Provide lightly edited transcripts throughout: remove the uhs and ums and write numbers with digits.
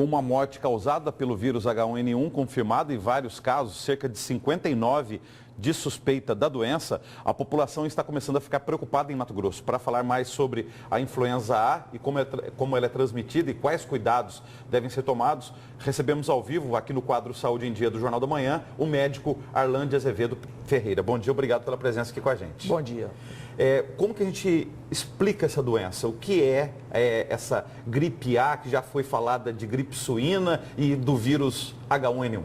Com uma morte causada pelo vírus H1N1 confirmada em vários casos, cerca de 59 de suspeita da doença, a população está começando a ficar preocupada em Mato Grosso. Para falar mais sobre a influenza A e como ela é transmitida e quais cuidados devem ser tomados, recebemos ao vivo, aqui no quadro Saúde em Dia do Jornal da Manhã, o médico Arlande Azevedo Ferreira. Bom dia, obrigado pela presença aqui com a gente. Bom dia. Como que a gente explica essa doença? O que é essa gripe A, que já foi falada de gripe suína e do vírus H1N1?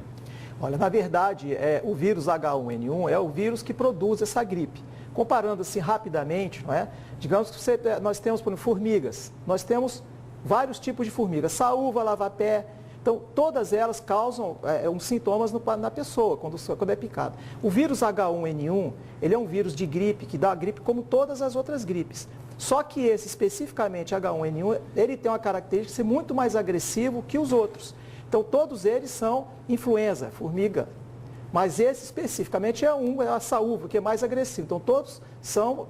Olha, na verdade, o vírus H1N1 é o vírus que produz essa gripe. Comparando assim rapidamente, não é? Digamos que nós temos, por exemplo, formigas. Nós temos vários tipos de formigas, saúva, lava-pé. Então, todas elas causam sintomas na pessoa, quando é picada. O vírus H1N1, ele é um vírus de gripe, que dá gripe como todas as outras gripes. Só que esse, especificamente H1N1, ele tem uma característica de ser muito mais agressivo que os outros. Então, todos eles são influenza, formiga. Mas esse especificamente é a saúva, que é mais agressivo. Então, todos são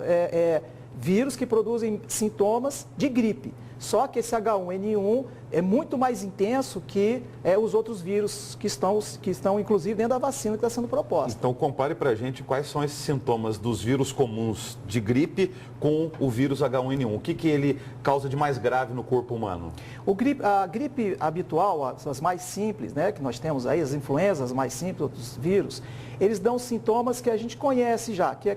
vírus que produzem sintomas de gripe. Só que esse H1N1 é muito mais intenso que os outros vírus que estão, inclusive, dentro da vacina que está sendo proposta. Então, compare para a gente quais são esses sintomas dos vírus comuns de gripe com o vírus H1N1. O que ele causa de mais grave no corpo humano? A gripe habitual, as mais simples, né, que nós temos aí, as influenzas mais simples, outros vírus, eles dão sintomas que a gente conhece já, que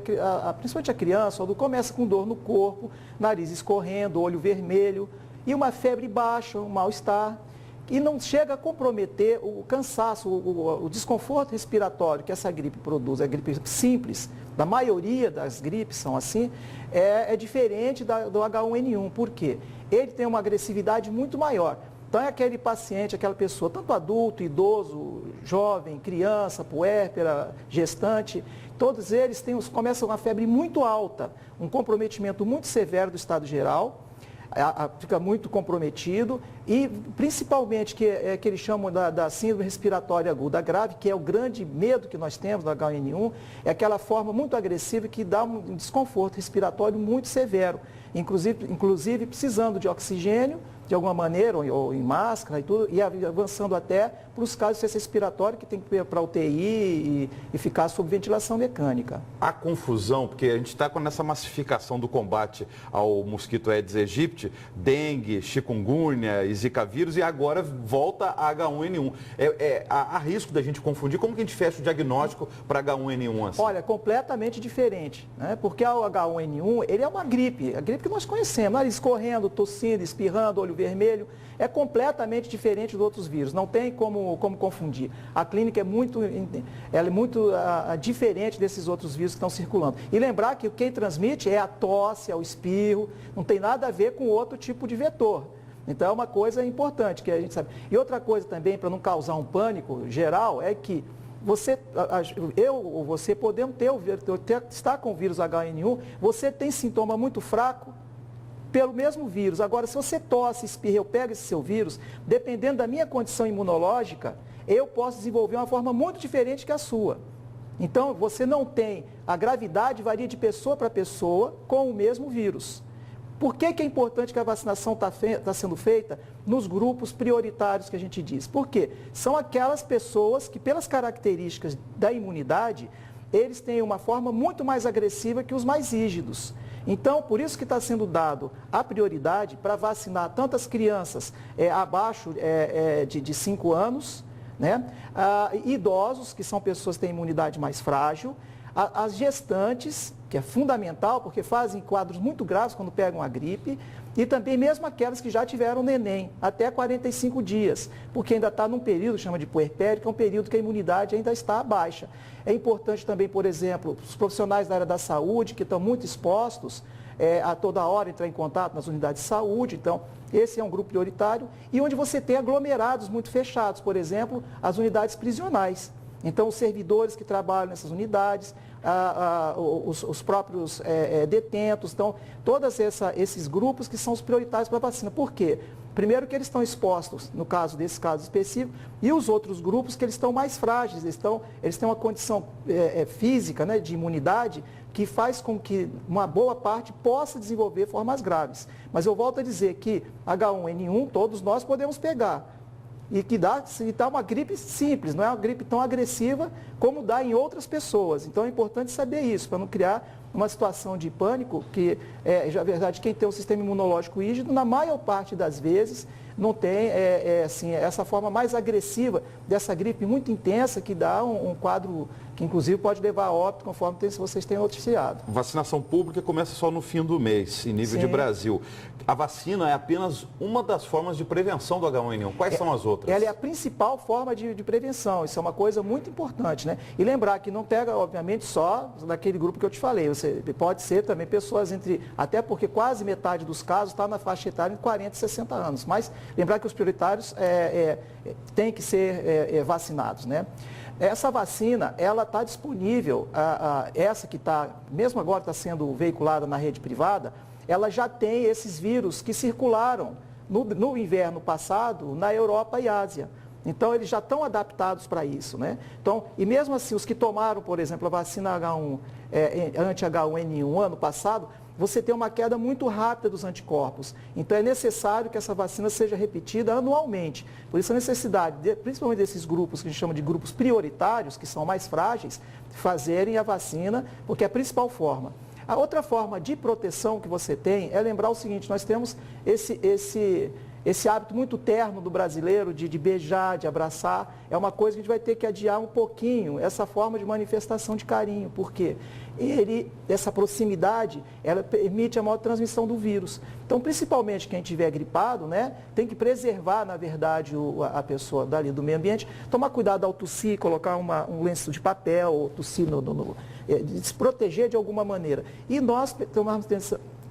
principalmente a criança, quando começa com dor no corpo, nariz escorrendo, olho vermelho e uma febre baixa, um mal-estar. E não chega a comprometer o cansaço, o desconforto respiratório que essa gripe produz, a gripe simples, da maioria das gripes são assim, é diferente do H1N1. Por quê? Ele tem uma agressividade muito maior. Então, é aquele paciente, aquela pessoa, tanto adulto, idoso, jovem, criança, puérpera, gestante, todos eles começam uma febre muito alta, um comprometimento muito severo do estado geral, fica muito comprometido e, principalmente, que eles chamam da síndrome respiratória aguda grave, que é o grande medo que nós temos do H1N1, é aquela forma muito agressiva que dá um desconforto respiratório muito severo, inclusive precisando de oxigênio, de alguma maneira, ou em máscara e tudo, e avançando até para os casos de ciência respiratória que tem que ir para UTI e ficar sob ventilação mecânica. Há confusão, porque a gente está com essa massificação do combate ao mosquito Aedes aegypti, dengue, chikungunya e zika vírus, e agora volta a H1N1. Há risco da gente confundir? Como que a gente fecha o diagnóstico para H1N1 assim? Olha, completamente diferente, né? Porque o H1N1, ele é uma gripe, a gripe que nós conhecemos, nariz escorrendo, tossindo, espirrando, olho vermelho, é completamente diferente dos outros vírus, não tem como confundir. A clínica é muito diferente desses outros vírus que estão circulando. E lembrar que quem transmite é a tosse, é o espirro, não tem nada a ver com outro tipo de vetor. Então é uma coisa importante que a gente sabe. E outra coisa também, para não causar um pânico geral, é que eu ou você podemos estar com o vírus H1N1, você tem sintoma muito fraco, pelo mesmo vírus. Agora, se você tosse, espirra, eu pego esse seu vírus, dependendo da minha condição imunológica, eu posso desenvolver uma forma muito diferente que a sua. Então, você não tem, a gravidade varia de pessoa para pessoa com o mesmo vírus. Por que é importante que a vacinação está sendo feita nos grupos prioritários que a gente diz? Por quê? São aquelas pessoas que, pelas características da imunidade, eles têm uma forma muito mais agressiva que os mais rígidos. Então, por isso que está sendo dado a prioridade para vacinar tantas crianças abaixo de 5 anos, né? Idosos, que são pessoas que têm imunidade mais frágil, as gestantes, que é fundamental, porque fazem quadros muito graves quando pegam a gripe, e também mesmo aquelas que já tiveram neném, até 45 dias, porque ainda está num período, chama de puerpério, que é um período que a imunidade ainda está baixa. É importante também, por exemplo, os profissionais da área da saúde, que estão muito expostos, a toda hora entrar em contato nas unidades de saúde, então esse é um grupo prioritário, e onde você tem aglomerados muito fechados, por exemplo, as unidades prisionais. Então, os servidores que trabalham nessas unidades, os próprios detentos, então, todos esses grupos que são os prioritários para a vacina. Por quê? Primeiro que eles estão expostos, no caso desse caso específico, e os outros grupos que eles estão mais frágeis, eles têm uma condição física, né, de imunidade, que faz com que uma boa parte possa desenvolver formas graves. Mas eu volto a dizer que H1N1, todos nós podemos pegar. e que dá uma gripe simples, não é uma gripe tão agressiva como dá em outras pessoas. Então é importante saber isso, para não criar uma situação de pânico, que, na verdade, quem tem um sistema imunológico rígido, na maior parte das vezes, não tem assim, essa forma mais agressiva dessa gripe muito intensa, que dá um quadro que, inclusive, pode levar a óbito, conforme vocês têm noticiado. Vacinação pública começa só no fim do mês, em nível Sim. de Brasil. A vacina é apenas uma das formas de prevenção do H1N1. Quais são as outras? Ela é a principal forma de prevenção. Isso é uma coisa muito importante, né? E lembrar que não pega, obviamente, só daquele grupo que eu te falei. Você pode ser também pessoas até porque quase metade dos casos está na faixa etária de 40 e 60 anos. Mas lembrar que os prioritários têm que ser vacinados, né? Essa vacina, ela está disponível, essa que está, mesmo agora está sendo veiculada na rede privada, ela já tem esses vírus que circularam no inverno passado na Europa e Ásia. Então, eles já estão adaptados para isso, né? Então, e mesmo assim, os que tomaram, por exemplo, a vacina anti-H1N1 ano passado, você tem uma queda muito rápida dos anticorpos. Então, é necessário que essa vacina seja repetida anualmente. Por isso, a necessidade, principalmente desses grupos que a gente chama de grupos prioritários, que são mais frágeis, fazerem a vacina, porque é a principal forma. A outra forma de proteção que você tem é lembrar o seguinte: nós temos esse hábito muito terno do brasileiro de beijar, de abraçar. É uma coisa que a gente vai ter que adiar um pouquinho, essa forma de manifestação de carinho, porque essa proximidade, ela permite a maior transmissão do vírus. Então, principalmente quem estiver gripado, né, tem que preservar, na verdade, a pessoa dali do meio ambiente, tomar cuidado ao tossir, colocar um lenço de papel, ou tossir, se proteger de alguma maneira. E nós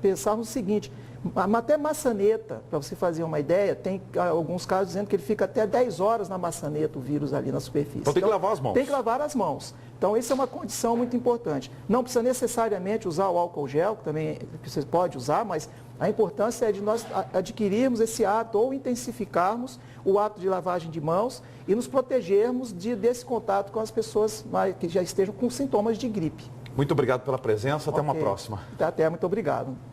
pensar no seguinte: até maçaneta, para você fazer uma ideia, tem alguns casos dizendo que ele fica até 10 horas na maçaneta, o vírus ali na superfície. Então tem que lavar as mãos. Tem que lavar as mãos. Então, isso é uma condição muito importante. Não precisa necessariamente usar o álcool gel, que também você pode usar, mas a importância é de nós adquirirmos esse hábito ou intensificarmos o hábito de lavagem de mãos e nos protegermos desse contato com as pessoas que já estejam com sintomas de gripe. Muito obrigado pela presença. Até uma próxima. Até, muito obrigado.